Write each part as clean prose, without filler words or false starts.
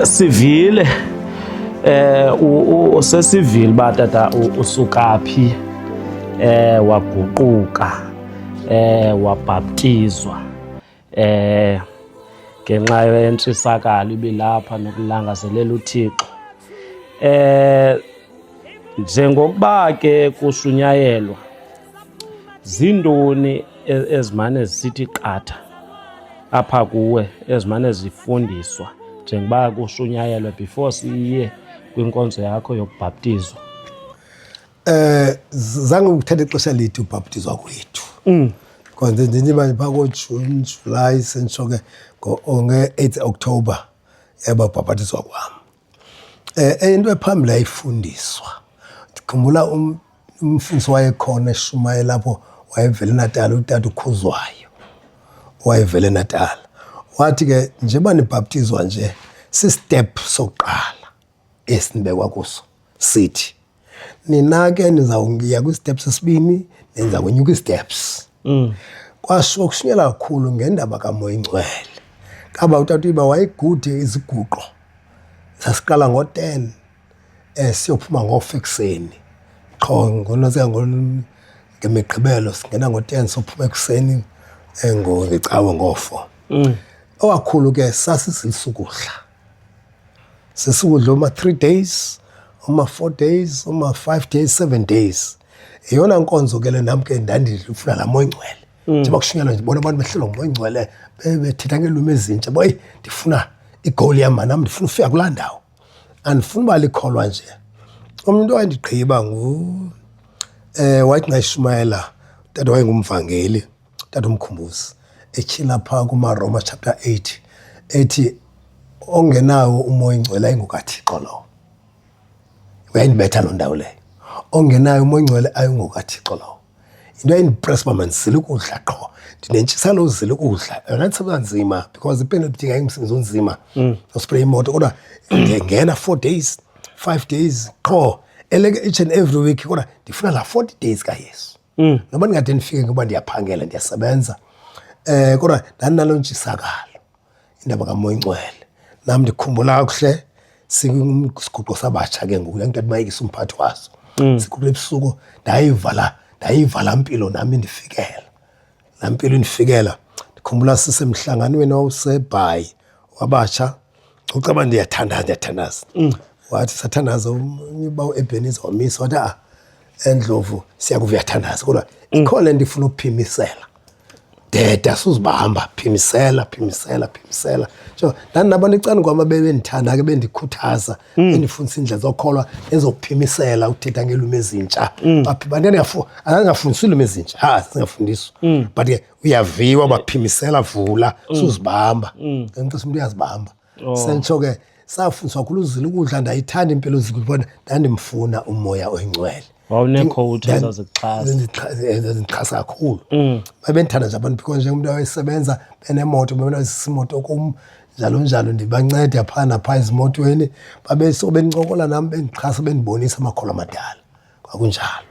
Sivile sesivile batata usukaphi waguquka wabhaptizwa ngenxa yentshisakalo ibilapha nokulangazelela uThixo. Njengokuba ke kushunyayelwa, zindoni ezimane zisithi qatha apha kuwe ezimane zifundiswa njengoba kushunyayelwa before siye kwinkonzo yakho yokubhaptizwa? Zange ukuthatha ixesha lide ubhaptizwa kwethu. Because ndiba phako June, July sentsho ke nge-8 October yaba ubhaptizwa kwam. Into ephambili yayifundiswa. Ndikhumbula umfundisi wayekhona eShumayela lapho wayevele eNatal, utata uKhuzwayo wayevele eNatal. Wathi ke njengoba nibhaptizwa nje si-step sokuqala esinibekwa kuso sithi nina ke nizawuya kwi-step sesibini nenza kwenyuka i-steps. Kwasho kushunyela kakhulu ngendaba kaMoya Ingcwele. Kaba utata uyiba wayegude iziguqo. Sasiqala ngo-10 siyophuma ngo-4 ekuseni. Qho ngemiqgibelo singena ngo-10 sophuma ekuseni ngecawe ngo-4. Okakhulu ke sasizilisukudla. Sisukudla oma 3 days, oma 4 days, oma 5 days, 7 days. Eyona nkonzo ke le nami ke ndandifuna la Moya Ingcwele. Njengoba kushunyelwa ndibona abantu behlelwa nguMoya Ingcwele bethetha ngeelwimi ezintsha. Boy, ndifuna igoli yam nami ndifuna ufika kulaa ndawo. Andifuna uba likholwa nje. Umuntu owandigqiba wathi ngaShumayela, utata wayengumvangeli, utata uMkhumbuzi, etyhila phaa kumaRoma chapter 8, ethi ongenawo uMoya Ingcwele ayingokaThixo lowo. Uyayindibetha loo ndawo leyo. Ongenayo uMoya Ingcwele ayingokaThixo lowo. Into eyayindipresa uba mandizile ukudla qho. Ndinentshisakalo yozila ukudla. Yona ndisebenza nzima because ipenalty ngayimsebenzi onzima. Nosprey imoto kodwa ngena 4 days, 5 days qho. Eleke each and every week kodwa ndifuna la 40 days kaYesu. Noba ndingade ndifike ngoba ndiyaphangela ndiyasebenza. Kodwa ndandinalo ntshisakalo indaba kaMoya Ingcwele. Nami ndikhumbula kakuhle siguqo sabatsha ke ngoku yangitata mayikisa umphathi waso. Siguqule ebusuku ndayivala mpilo nami ndifikela. La mpilo indifikela. Ndikhumbula sisemhlanganweni wawuseBhayi wabatsha. Ucaba ndiyathandaza. Wathi sathandaza uba uEbenezer wamisa wathi eNdlovu siyakuvuyathandaza kodwa ikhona le ndifuna ukuphimisela. Deda susibamba phimisela. So ndanabantu ecani kwami bendithanda ke bendikhuthaza bendifundisa indlela zokholwa ezokuphimisela uthetha ngeelwimi ezintsha. Angafundiswa iilwimi ezintsha, singafundiswa. But ke uyaviwa baphimisela vula susibamba. Ngixesha umuntu uyazibamba. Sentsho ke safundiswa kakhulu uzila ukudla ndayithanda impilo zikubona ndandimfuna uMoya Oyingcwele. Wawunekhowuthi ezazikuxhasa. Ndixhasa kakhulu. Babendithanda nje abantu because njengomuntu owayesebenza benemoto benesimoto kum njalo ndibanceda phaa naphaa ezimotweni bencokola nami bendixhasa bendibonisa amakholwa amadala. Kwakunjalo.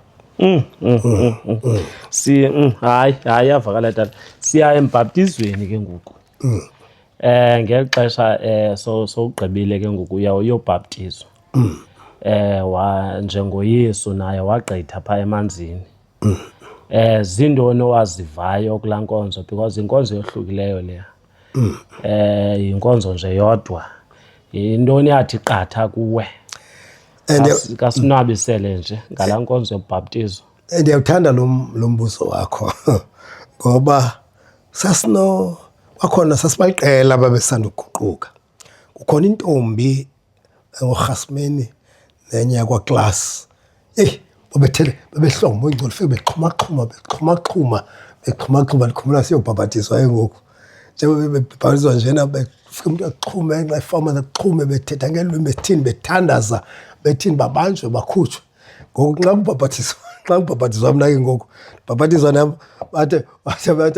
Hayi yavakala tata. Siya embhaptizweni ke ngoku. Ngeli xesha sowugqibile ke ngoku uyobhaptizwa. NjengoYesu naye wagqitha phaa emanzini. Zindoni owazivayo kulaa nkonzo because inkonzo yohlukileyo leya. Yinkonzo nje yodwa. Yintoni yathi qatha kuwe? Kasinwabisele nje ngalaa nkonzo yobhaptizo. Ndiyawuthanda lo mbuzo wakho ngoba kwakhona sasibaqela babesanda ukuguquka. Kukhona intombi engorhasmeni nenye yakwaKlas. Babehlonga uMoya Ingcwele ufike bexhumaxhuma. Ndikhumbula siyobhabhathizwa ngoku. Njengoba bebhabhathizwa njena befike umuntu axhume nxa efama axhume bethetha ngeelwimi bethini bethandaza bethini babanjwe bakhutshwe. Ngoku nxa kubhabhathizwa xa ngibhabhathizwa mna ke ngoku ndibhabhathizwa nam bathe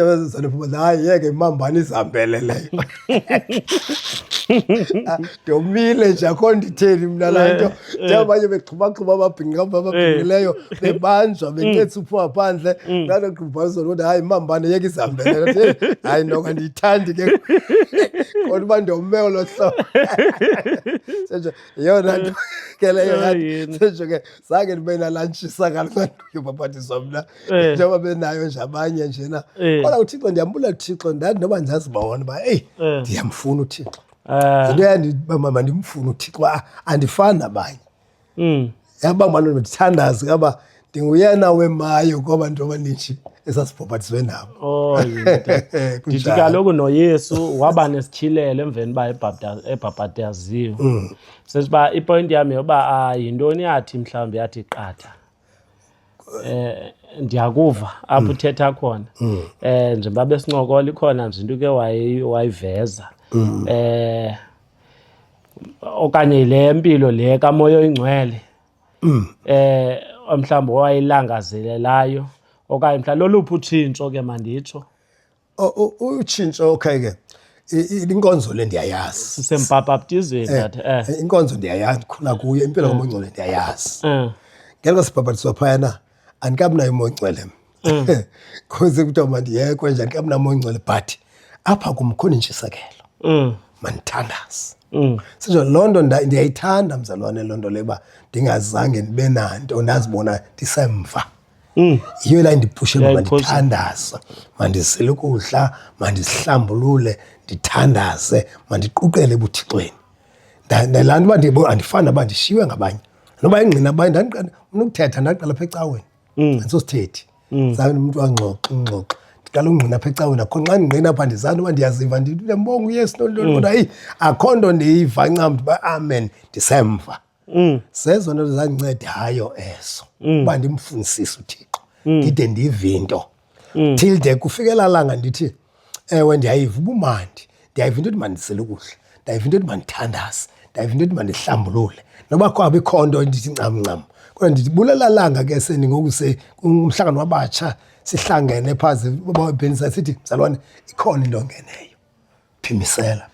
abazizana hayi yeke imambane izihambele leyo. Ndomile nje akho nditheni mna laa nto njengabanye bexhubaxhuba ababhinqileyo bebanjwa bencedisa uphuma phandle ndandogqibhazona ukuthi hayi imambane yeke izihambele. Hayi noko andiyithandi ke kodwa uba ndome olo hlobo. Senje yeyona nto ke leyo yathi senje ke zange ndibe nalantshisa yobhabhathizwa mna njengoba benayo nje abanye njena. Kodwa uThixo ndiyambulela uThixo ndathi noba ndiyazibona uba eyi ndiyamfuna uThixo. Into yandiba mandimfune uThixo andifani nabanye. Yaba manje ndithandaze kaba ndinguyena wemayo ngoba nto abaninji esasibhabhathizwe nabo. Ndithi kaloku noYesu waba nesityhilelo emveni uba ebhabhatyaziwe. Senze uba ipointi yam yoba yintoni yathi mhlawumbi yathi qatha. Ndiyakuva apho uthetha khona. Njengoba besincokola ikhona nje into ke wayiveza. Okanye le mpilo le kaMoya Oyingcwele mhlawumbi owayilangazelelayo okanye mhlawumbi loluphi utshintsho ke manditsho. Utshintsho okay ke inkonzo le ndiyayazi sisembhabhathizweni that inkonzo ndiyayazi ndikhula kuyo impilo kaMoya Oyingcwele ndiyayazi. Ngeke sibhabhathizwa phayana andikabi nayo uMoya Oyingcwele because kuthiwa mandiyekwe nje andikabi nayo uMoya Oyingcwele but apha kum khona intshisekelo mandithandaze. Senje loo nto ndiyayithanda mzalwane loo nto leba ndingazange ndibe nanto ndazibona ndisemva. Yiyo la ndipushela mandithandaza mandizile ukudla mandisihlambulule ndithandaze mandiquqele ebuthixweni. Laa nto uba ndiyibona andifani naba ndishiywe ngabanye noba ingqina abanye ukuthetha ndaqala apha ecaweni andisosithethi zange umntu angxoxe ndiqala ungqina apha ecaweni akho nxa ndingqina apha ndizange uba ndiyaziva ndiyambonga uYesu kodwa hayi akho nto ndiyiva ncam uba amen ndisemva. Zezo nto zandincedileyo ezo uba ndimfunisise uThixo ndide ndive into till de kufikela langa ndithi ewe ndiyayiva ubumandi ndiyayiva into ethi mandisele ukudla ndiyayiva into ethi mandithandaze ndiyayiva into ethi mandihlambulule noba kwabikho nto ndithi ncam kodwa ndibulela langa ke sendingokuse umhlangano wabatsha sihlangene phazi bababhenisa sithi mzalwane ikhona into ongeneyo phimisela.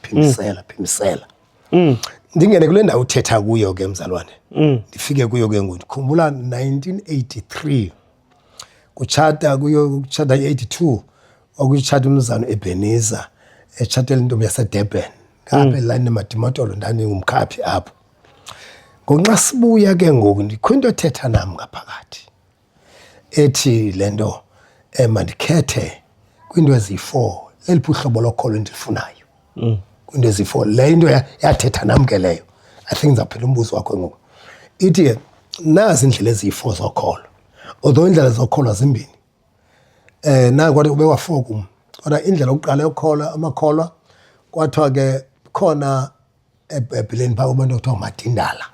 Ndingene kule ndawo uthetha kuyo ke mzalwane ndifike kuyo ke ngoku ndikhumbula 1983 kuchata 82 okutshata umzana eBenezer etshatela intombi yaseDurban ngapha elayini eMadimatolo ndandingumkhaphi apho. Ngonxa sibuya ke ngoku ndikho into ethetha nam ngaphakathi ethi lento mandikhethe kwinto ezi4 eliphi uhlobo lokholo endifunayo. Kwinto ezi4 le into yathetha nam ke leyo. I think ngizaphendula umbuzo wakho ngoku. Ithi ke nazi indlela ezi4 zokholo. Although indlela zokholo zimbini. Na kwathi ube wa4 kum. Kodwa indlela yokuqala yokholwa amakholwa kwathiwa ke khona eBhayibhelini phaa abantu okuthiwa Madindala.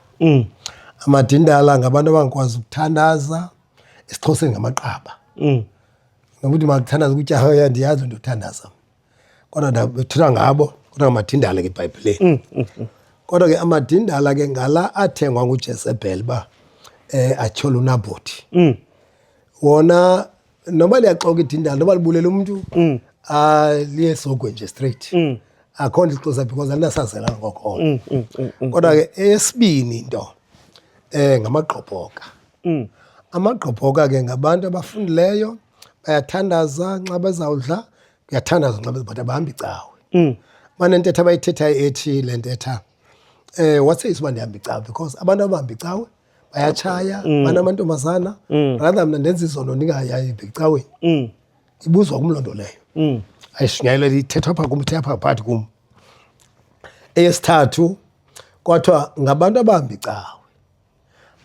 Amadindala ngabantu abangakwazi ukuthandaza esiXhoseni ngamaqaba. Nokuthi makuthandaza ukutya ndiyazi into yokuthandaza. Kodwa bethetha ngabo kodwa amadindala ke eBhayibhelini. Kodwa ke amadindala ke ngala athengwa nguJezebheli ba atyhola uNabothi. Wona noba liyaxoka idindala noba libulela umuntu liyesogwe nje straight. Akho nto ixosa because alinasazelanga ngokhona. Kodwa ke esibini into ngamagqobhoka. Amagqobhoka ke ngabantu abafundileyo bayathandaza nxa bezawudla kuyathandaza nxa but abahambi icawe. Banentetha abayithethayo ethi le ntetha what says uba ndihamba icawe because abantu abahamba icawe bayatshaya banamantombazana rather mna ndenza izono ndingayayi icaweni. Ibuzwa kumlondo leyo. Ayishunyayelo lithethwa apha kum ithetha apha phakathi kum. Eyesithathu kwathiwa ngabantu abahamba icawe.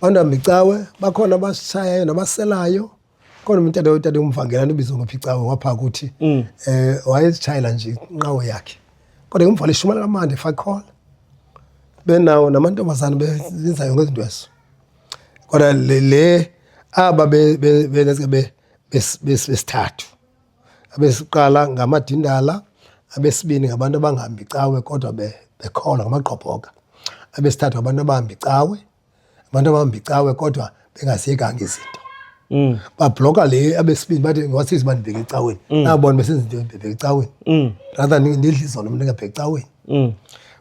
Abantu abahamba icawe bakhona abashayayo nabaselayo. Khona umuntu utata umvangela nobizwa ngophi icawe wapha kuthi wayezitshayela nje inqawe yakhe. Kodwa umvale ishumela kamande fakhola. Benawo namantombazana benza yonke izinto ezo. Kodwa le aba besithathu. Abesiqala ngamadindala, abesibini ngabantu abangahamba icawe kodwa bekhola ngamagqobhoka. Abesithathu abantu abahamba icawe, abantu abahamba icawe kodwa bengaziyekanga izinto. babhloka le abesibini bathi ngwasithi bandibheka ecaweni nabona besenza into ebheka ecaweni rather ndidla izolo mina ngabheka ecaweni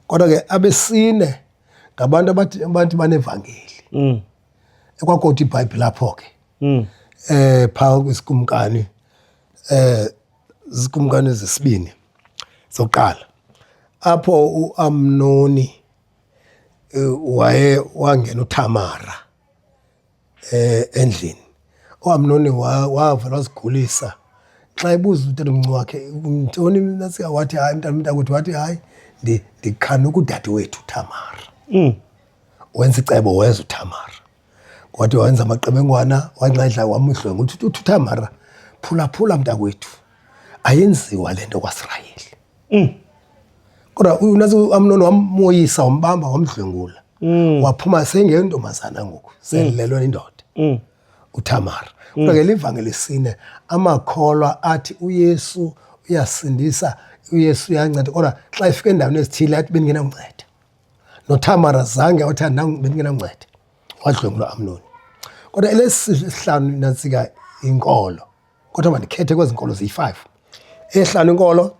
kodwa ke abesine ngabantu abantu banevangeli ekwakoti iBhayibhile lapho ke phaa kwisikumkani izikumkani zesibini soqala apho uAmnoni wangena uThamara endlini uAmnoni wavela wasigulisa xa ebuza utatomncinci wakhe umntoni nasika wathi hayi mntakwethu wathi hayi ndikhanuka udade wethu uThamara wenza icebo weza uThamara kwathi wenza amaqebengwana wanxedla wamhlwenga uthi uThamara phulaphula mntakwethu ayenziwa lento kwaSirayeli kodwa unazi uAmnoni wamoyisa wambamba wamdlwengula waphuma sengentomazana ngoku selelwe indoda uThamara kodwa ke livangeli lesine amakholwa athi uYesu uyasindisa uYesu uyanceda kodwa xa efika endaweni ezithile athi bengenakunceda noThamara zange wathanda bengenakunceda wadlwengulwa Amnoni kodwa elesihlanu nantsika inkolo kodwa mandikhethe kwezi nkolo ziyi-5 ehlanu inkolo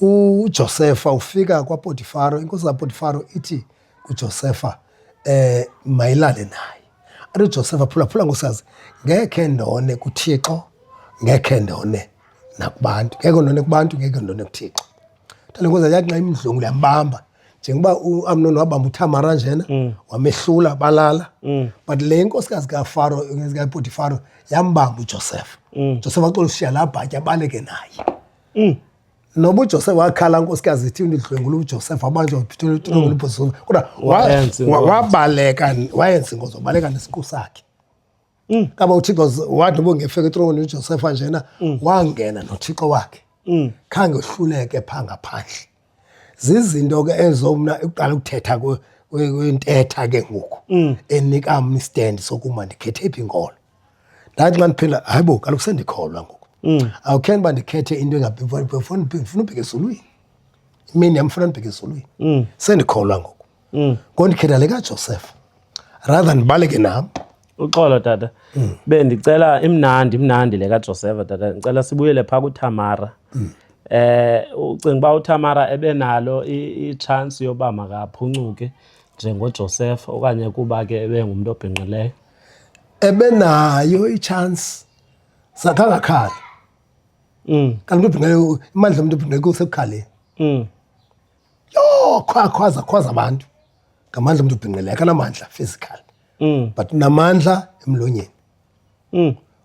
uJosefa ufika kwaPotifaro inkosi kaPotifaro ithi kuJosefa mayilale naye athi uJosefa phulaphula nkosikazi ngekhe ndone kuThixo ngekhe ndone nakubantu ngekhe ndone kubantu ngekhe ndone kuThixo thale nkosi yathi nxa imdlwengula yambamba njengoba uAmnoni wabamba uThamara njena wamehlula balala but le nkosikazi kaFaro kaPotifaro yambamba uJosefa Josefa axola ushiya labhatya abaleke naye noba uJosefa wakhala nkosikazi ithi ndidlwengula uJosefa abanjwa uPhitholo uTolongolo uPhosifo kodwa wabaleka wayenza ingozi wabaleka nesiqu sakhe kaba uThixo wathi noba ungefika etrongweni uJosefa njena wangena noThixo wakhe khange uhluleke phaa ngaphandle zizinto ke ezo mna uqala ukuthetha kwentetha ke ngoku enika mna istand sokuma ndikhethe iphi inkolo ndathi xa ndiphela hayibo kaloku sendikholwa ngoku awukhe uba ndikhethe into engafuna ubheka ezulwini imini yam funa ndibheka ezulwini sendikholwa ngoku ngondikhetha le kaJosefa rather ndibaleke nam uxolo tata bendicela imnandi le kaJosefa tata ndicela sibuyele phaa kuThamara ucinga uba uThamara ebenalo i-chance yoba makaphuncuke njengoJosefa okanye kuba ke ebengumntu obhinqileyo ebenayo i-chance sakangakhala kanti ubhinqileyo imandla yomuntu obhinqileyo kusekukhaleni khwaza abantu ngamandla omuntu obhinqileyo akanamandla physical but unamandla emlonyeni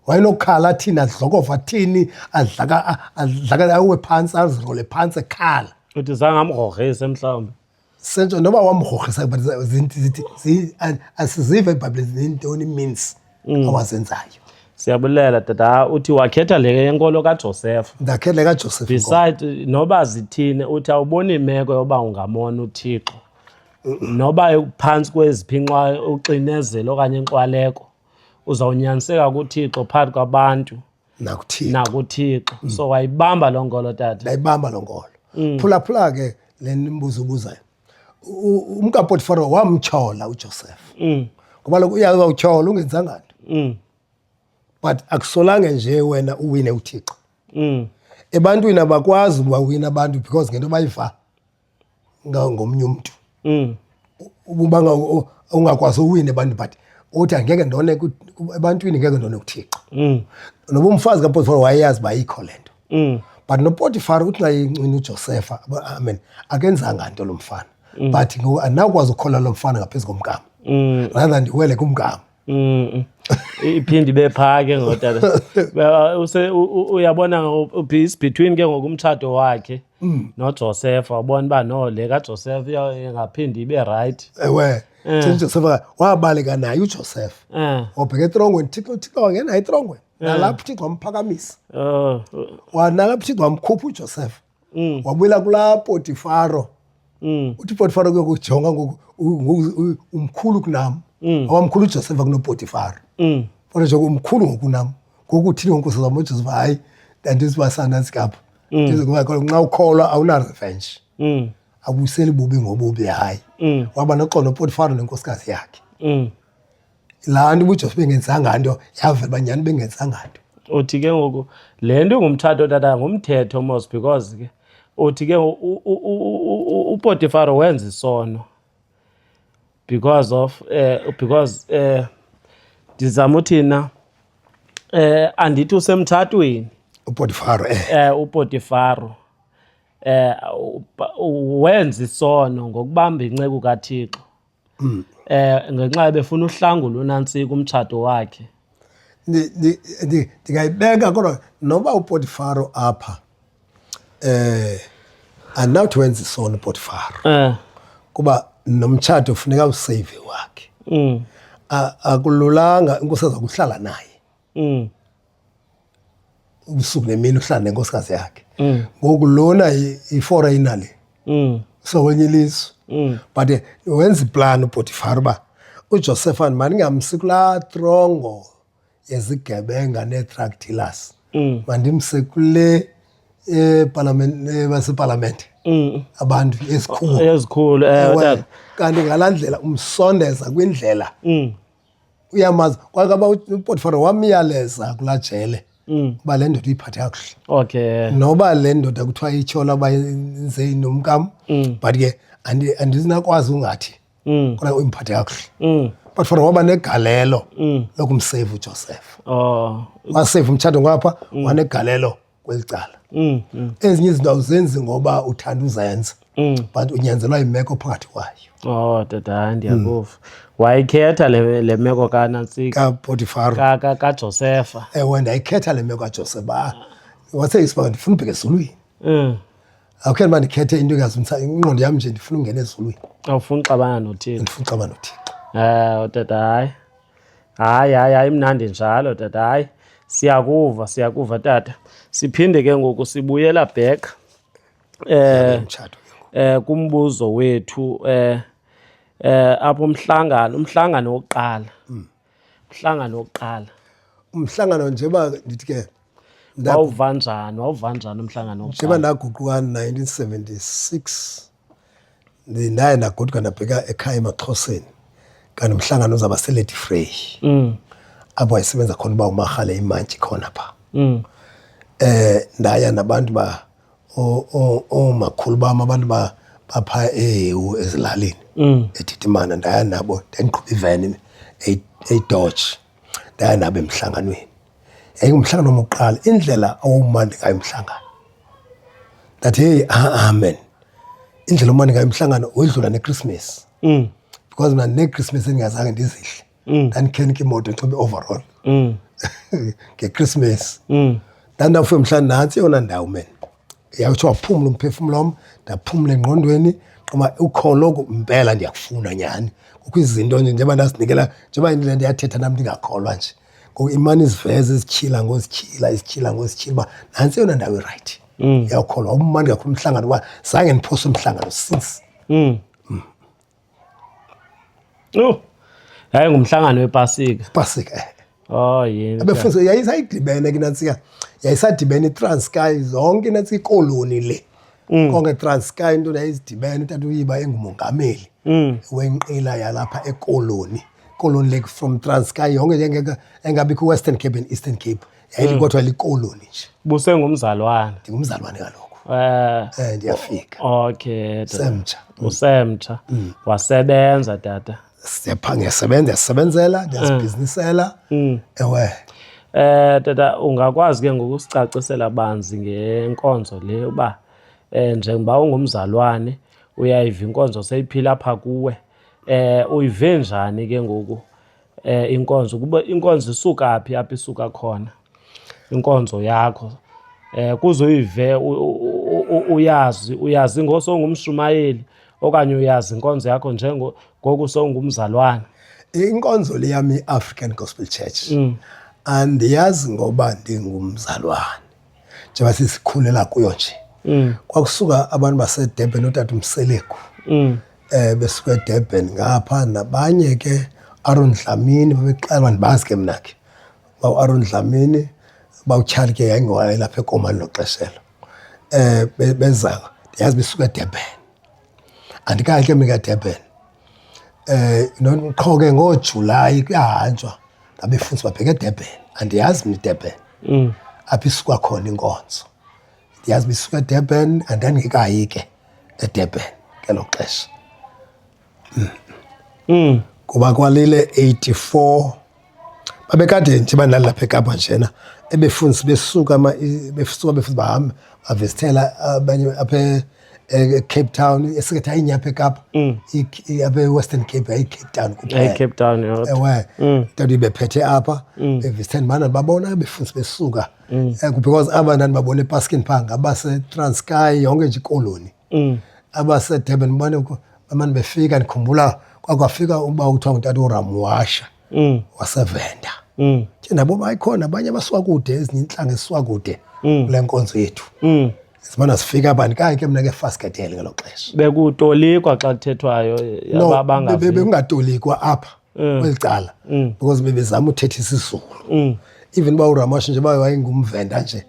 wayenokukhala athini adlokova athini adlaka awe phantsi azirole phantsi ekhala uthi zange amgrogrhise mhlawumbi sentsho noba wamgrogrhisa but asizive eBhayibhileni zinintoni means awazenzayo siyabulela tata uthi wakhetha le yenkolo kaJosefa ndakhetha le kaJosefa beside noba zithini uthi awuboni imeko yoba ungamona uThixo noba phantsi kweziphinqa uxinezelo okanye inxwaleko uzawunyaniseka kuThixo phakathi kwabantu nakuThixo so wayibamba loo nkolo tata ndayibamba loo nkolo phulaphula ke le mbuzo ubuzayo umkaPotifaro wamtshola uJosefa ngoba lokhu uyazi utyhola ungenzanga nto but akusolange nje wena uwine uThixo ebantwini abakwazi ubawina abantu because ngento bayiva ngomnye umntu uba ungakwazi uwine abantu but uthi angeke ndone ebantwini ngeke ndone uThixo noba umfazi kaPotifaro wayeyazi uba yikho le nto but noPotifaro uthi xa yincini uJosefa amen akenzanga nto lo mfana but andinakwazi ukukhola lo mfana ngaphezu komkam rather ndiwele kumkam iphinde ibe phaa ke ngotata uyabona between ke ngokumtshato wakhe noJosefa wabona uba no le kaJosefa ingaphinde ibe right ewe uJosefa wabaleka naye uJosefa wabheka etrongweni Thixo wangena etrongweni nalapho Thixo wamphakamisa nalapho Thixo wamkhupha uJosefa wabuyela kulaa Potifaro uthi Potifaro ke kujonga ngoku umkhulu kunam awamkhulu uJosefa kunoPotifaro kodwa nje umkhulu ngokunam ngoku uthini ngenkosi zam uJosefa hayi ndandizibasana sikapha nxa ukholwa awuna revenge abuyiseli bubi ngobubi hayi waba noxolo noPotifaro nenkosikazi yakhe laa nto ubuJoseph bengenzanga nto yavela uba nyhani bengenzanga nto. Uthi ke ngoku le nto ingumtshato tata ngumthetho mos because ke uthi ke uPotifaro wenza isono because of ndizama uthina andithi usemtshatweni uPotifaro uPotifaro wenza isono ngokubamba inceku kaThixo ngenxa ebefuna uhlangula unantsika umtshato wakhe. Ndingayibeka kodwa noba uPotifaro apha andinawuthi wenza isono uPotifaro kuba nomtshato funeka useyive wakhe. Akululanga inkosi eza kuhlala naye ubusuku nemini uhlala nenkosikazi yakhe. Ngoku lona iforeigner le sokwenye ilizwe but wenza iplan uPotifaro uba uJoseph mandingamsi kulaa trongo yezigebenga nee-drug dealers mandimse kule basepalamente abantu ezikhulu kanti ngalaa ndlela umsondeza kwindlela uyamazi kwakaba uPotifaro wamyaleza kulaa jele uba le ndoda uyiphathe kakuhle. Okay. Noba le ndoda kuthiwa ityhola uba yenze nomkam but ke andizinakwazi ungathi kodwa uyimphathe kakuhle. UPotifaro waba negalelo lokumseyiva uJoseph. Waseyiva umtshato ngapha wanegalelo kweli cala. Ezinye izinto awuzenzi ngoba uthanda uzenza but unyanzelwa yimeko phakathi kwayo. Tata ndiyakuva. Wayikhetha le meko kanantsika kaPotifaro kaJosepha. Ewe ndayikhetha le meko kaJosepha. Waseyisiba ndifuna ubheka ezulwini. Awukhethi uba ndikhethe into engazumisa ingqondo yam nje ndifuna ungena ezulwini. Awufuni uxabana noThixo. Ndifuna uxabana noThixo. Tata hayi imnandi njalo tata hayi siyakuva tata. Siphinde ke ngoku sibuyela back kumbuzo wethu apho umhlangano wokuqala. Umhlangano Njeba ndithi ke wawuva njani umhlangano wokuqala? Njeba ndaguquka 1976 ndaye ndagoduka ndabheka ekhaya emaXhoseni kanti umhlangano uzaba seleti Frey apho wayesebenza khona uba uMarhale imantyi khona pha. Ndaya nabantu oomakhulu bam abantu bapha eHewu ezilalini eThithimana ndaya nabo ndandiqhuba iveni eDodge ndaya nabo emhlanganweni. Yayingumhlangano wokuqala indlela awumandi ngayo umhlangano ndathi hey amen indlela omandi ngayo umhlangano wedlula neChristmas because mna neChristmas endingazange ndizihle ndandikhenika imoto nxibe overall ngeChristmas ndandafika mhlawumbi nantsi eyona ndawo man yawuthi waphumla umphefumlo wam ndaphumla engqondweni qoba ukholo impela ndiyakufuna nyhani kukho izinto nje njengoba ndazinikela njengoba indlela ndiyathetha nam ndingakholwa nje ngoku imani iziveze izityhila uba nantsi eyona ndawo irayithi yawukholwa umandi kakhulu umhlangano uba zange ndiphose umhlangano since ngumhlangano wepasika. Yini. Abefundisi yayisayidibene ke nantsika. Yayisadibene iTranskei zonke nantsika ikoloni le. Konke Transkei into yayizidibene utata uyiba engumongameli wenqila yalapha ekoloni. Koloni like from Transkei yonke engabikho Western Cape and Eastern Cape. Yayikodwa likoloni nje. Busengumzalwane. Ndingumzalwane kaloku. Ndiyafika. Okay. Semtsha. Usemtsha. Wasebenza tata. Siyasebenzela ndiyazibhizinisela ewe. Tata ungakwazi ke ngokusicacisela banzi ngenkonzo le uba njengoba ungumzalwane uyayiva inkonzo seyiphila apha kuwe uyive njani ke ngoku inkonzo kuba inkonzo isuka phi apha isuka khona inkonzo yakho kuze uyive uyazi ngosongumshumayeli okanye uyazi inkonzo yakho ngoku songumzalwane? Inkonzo le yami iAfrican Gospel Church andiyazi ngoba ndingumzalwane njengoba sisikhulela kuyo nje. Kwakusuka abantu baseDurban utata uMseleku besuka eDurban ngapha nabanye ke Aaron Dlamini babexelwa ndibazi ke mna ke Aaron Dlamini bawutyhali ke yayingowayelapha eKomani loxeshelo beza ndiyazi besuka eDurban andikayi ke mna eDurban qho ke ngoJulayi kuyahanjwa abefundi babheke eDurban. Andiyazi mina eDurban apho isuka khona inkonzo. Ndiyazi bisuka eDurban and then ngikayi ke eDurban ngelo xesha. Kuba kwalile 84 babekade nje banalapha eKapa njena ebefundisi besuka befundi bahamba bavesithela abanye apha eCape Town esikhetha inyapha eKapa abe Western Cape eCape Town kuphela Cape Town ewe tadi bephethe apha bevesithela mana babona befundisi besuka because abantwana babona ePaskin Park abase Transkei yonke nje ikoloni abase Durban bane bamane befika ndikhumbula kwafika uba uthiwa uNtata uRamwasha wasevenda nje nabo bayikhona abanye abasuka kude ezinye inhlanga esisuka kude kule nkonzo yethu simana sifika abantu kayi ke mina ke Fasketel ngelo xesha bekutolikwa xa kuthethwayo abangavi bekungadolikwa apha kwelicala because bebezama uthetha isiZulu even ba uRamwasha nje wayengumvenda nje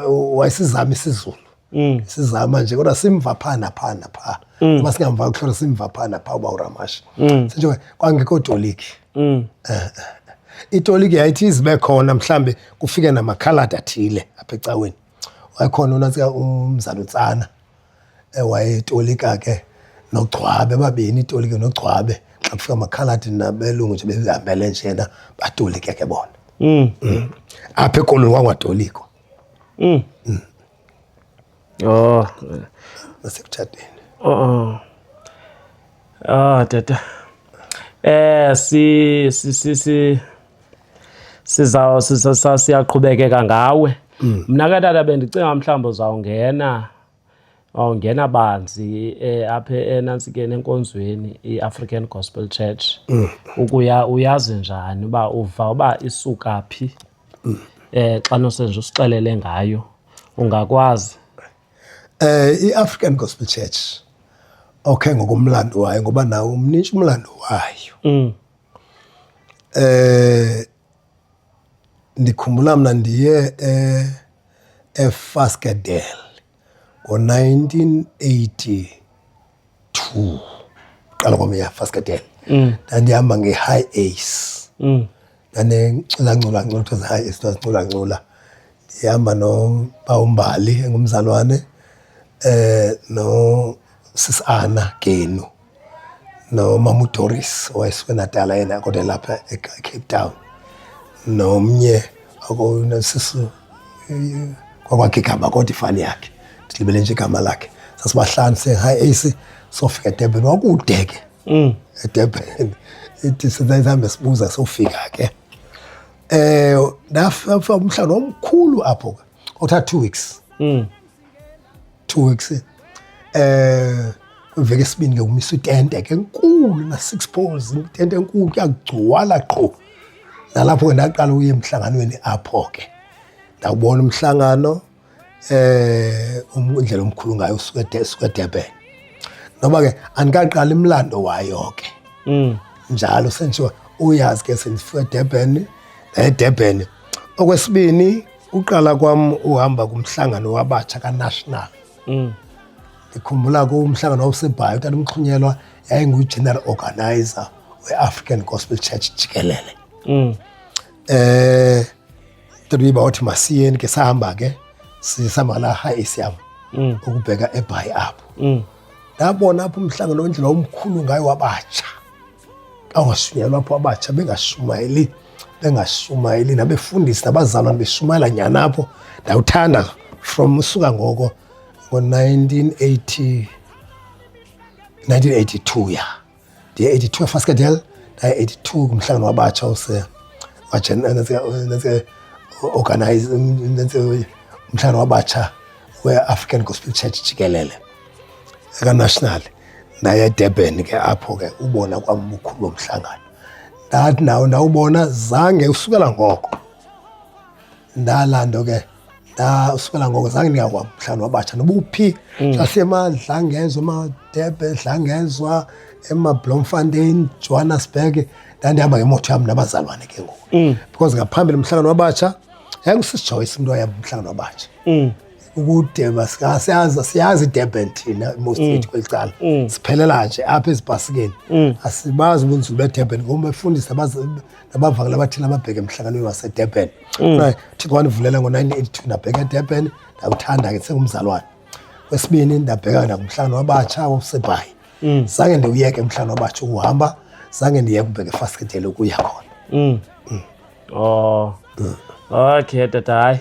wayesizama isiZulu sizama nje kodwa simva phana pha ngoba singamva ukuhlala simva phana pha uba uRamwasha nje kwangekho toliki itoliki yayithi izibe khona mhlambe kufike namakhaladi athile apha ecaweni wayekhona unatsika umzalutsana wayetolika ke noGcwabe babini itoliki noGcwabe xa kufika amakhaladi nabelungu nje behambele njena batolike ke bona apha ekoloni kwangatolikwa nasekuthadeni tata siyaqhubekeka ngawe mna ke tata bendicinga mhlawumbi awungena banzi apha enantsikeni enkonzweni iAfrican Gospel Church uyazi njani uba uva uba isuka phi xa nosenje usixelele ngayo ungakwazi iAfrican Gospel Church okay ngokumlando wayo ngoba nawo umnintsha umlando wayo ndikhumbula mna ndiye eFaskedel ngo-1982 qala kwami eFaskedel ndandihamba nge-High Ace ndandincula kuthiwa High Ace ndicula ndihamba noBawumbali engumzalwane no Sis Anna Genu no Mama Doris owayesuka eNatala yena kodwa lapha eCape Town nomnye akonosisi kwakwakhe igama kodwa ifani yakhe ndilibele nje igama lakhe sasibahlanu se-High Ace sofika eDurban wakude ke eDurban ithi sizayihambe sibuza sofika ke ndafa umhlangano omkhulu apho othatha 2 weeks 2 weeks uveke sibini ke umisa itente ke enkulu na 6 poles itente enkulu kuyagcwala qho nalapho ke ndaqala uye emhlanganweni apho ke ndawubona umhlangano indlela omkhulu ngayo usuka eDurban noba ke andikaqala imlando wayo ke njalo senjiwa uyazi ke sendifika eDurban okwesibini uqala kwam uhamba kumhlangano wabatsha kaNational ndikhumbula kumhlangano wawuseBhayi utata uMxhunyelwa yayingu-general organizer we-African Gospel Church jikelele Tatuyiba wathi masiyeni ke sahamba ke sihamba la High Ace yam ukubheka eBhayi apho ndabona apho umhlangano wendlela omkhulu ngayo wabatsha awashunyelwa apho abatsha bengashumayeli nabefundisi nabazalwane beshumayela nyana apho ndawuthanda from usuka ngoko ngo-1982 ya ndiye 82 eFaskedel ndaye 82 kumhlangano wabatsha organize umhlangano wabatsha we-African Gospel Church jikelele eka-National ndaye eDurban ke apho ke ubona kwam ubukhulu bomhlangano ndathi nawo ndawubona zange usukela ngoko ndalando ke usukela ngoko zange ndingakwam mhlawumbi wabatsha nobuphi sasemadlangezwa emadurban dlangezwa eMaBloemfontein Johannesburg ndandihamba ngemoto yam nabazalwane ke ngoku because ngaphambili umhlangano wabatsha yayingusisi Joyce umuntu wayehamba umhlangano wabatsha ukude siyazi iDurban thina most yethu kweli cala siphelela nje apha ezibhasikeni asibazi ubunzulu beDurban ngoba befundisa nabavakala abathile ababheke emhlanganweni waseDurban. Thixo wandivulela ngo-1982 ndabheka eDurban ndawuthanda ke sengumzalwane. Wesibini ndabheka nakumhlangano wabatsha waseBhayi. Zange ndiwuyeke umhlangano wabatsha ukuhamba, zange ndiyeke ubheka eFasketele ukuya khona. Oh. Okay, tata, hayi.